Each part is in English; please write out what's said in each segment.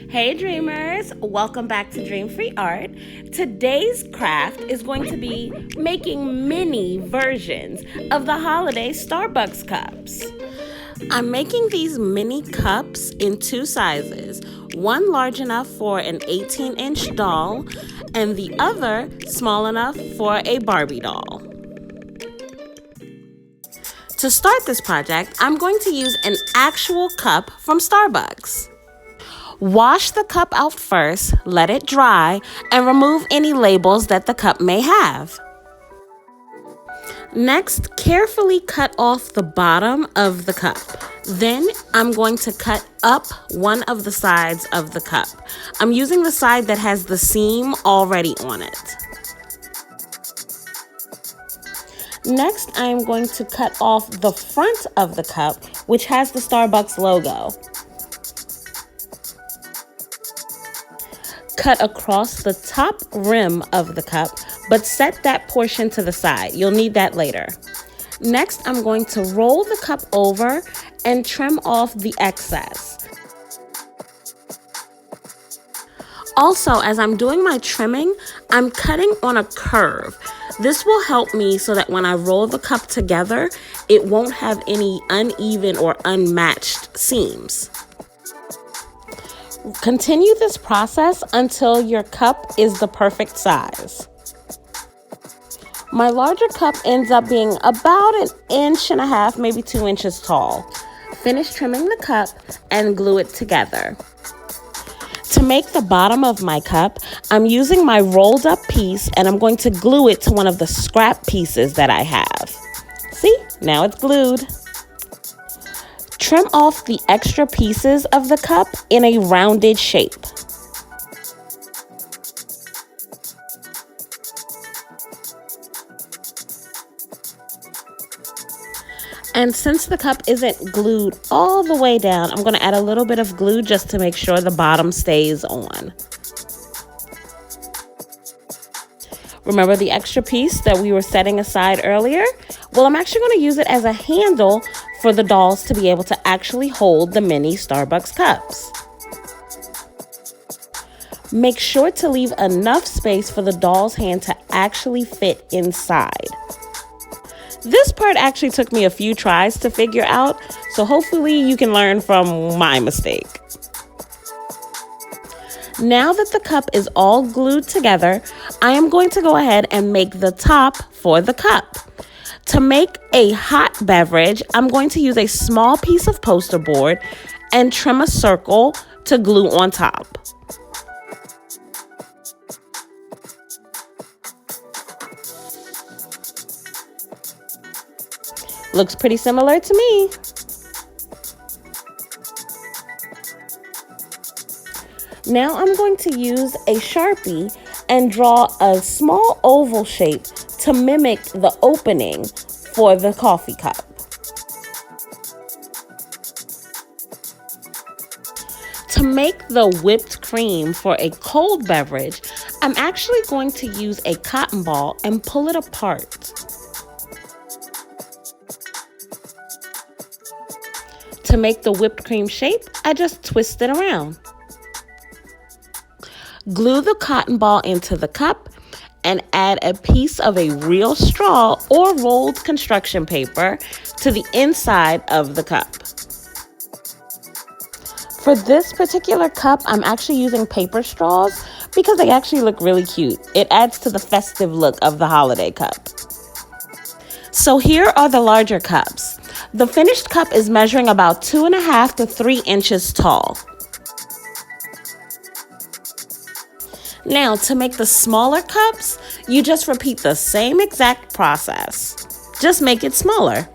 Hey dreamers, welcome back to Dream Free Art. Today's craft is going to be making mini versions of the holiday Starbucks cups. I'm making these mini cups in two sizes, one large enough for an 18-inch doll and the other small enough for a Barbie doll. To start this project, I'm going to use an actual cup from Starbucks. Wash the cup out first, let it dry, and remove any labels that the cup may have. Next, carefully cut off the bottom of the cup. Then, I'm going to cut up one of the sides of the cup. I'm using the side that has the seam already on it. Next, I am going to cut off the front of the cup, which has the Starbucks logo. Cut across the top rim of the cup, but set that portion to the side. You'll need that later. Next, I'm going to roll the cup over and trim off the excess. Also, as I'm doing my trimming, I'm cutting on a curve. This will help me so that when I roll the cup together, it won't have any uneven or unmatched seams. Continue this process until your cup is the perfect size. My larger cup ends up being about 1.5 inches, maybe 2 inches tall. Finish trimming the cup and glue it together. To make the bottom of my cup, I'm using my rolled up piece and I'm going to glue it to one of the scrap pieces that I have. See, now it's glued. Trim off the extra pieces of the cup in a rounded shape. And since the cup isn't glued all the way down, I'm going to add a little bit of glue just to make sure the bottom stays on. Remember the extra piece that we were setting aside earlier? Well, I'm actually going to use it as a handle for the dolls to be able to actually hold the mini Starbucks cups. Make sure to leave enough space for the doll's hand to actually fit inside. This part actually took me a few tries to figure out, so hopefully you can learn from my mistake. Now that the cup is all glued together, I am going to go ahead and make the top for the cup. To make a hot beverage, I'm going to use a small piece of poster board and trim a circle to glue on top. Looks pretty similar to me. Now I'm going to use a Sharpie and draw a small oval shape to mimic the opening for the coffee cup. To make the whipped cream for a cold beverage, I'm actually going to use a cotton ball and pull it apart. To make the whipped cream shape, I just twist it around. Glue the cotton ball into the cup and add a piece of a real straw or rolled construction paper to the inside of the cup. For this particular cup, I'm actually using paper straws because they actually look really cute. It adds to the festive look of the holiday cup. So here are the larger cups. The finished cup is measuring about 2.5 to 3 inches tall. Now, to make the smaller cups, you just repeat the same exact process. Just make it smaller.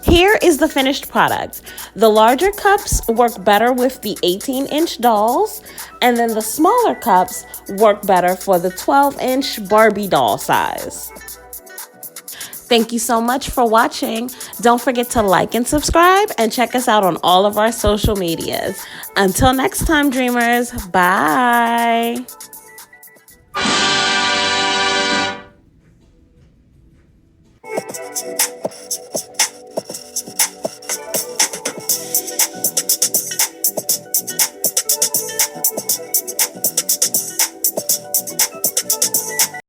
Here is the finished product. The larger cups work better with the 18-inch dolls, and then the smaller cups work better for the 12-inch Barbie doll size. Thank you so much for watching. Don't forget to like and subscribe and check us out on all of our social medias. Until next time, dreamers, bye.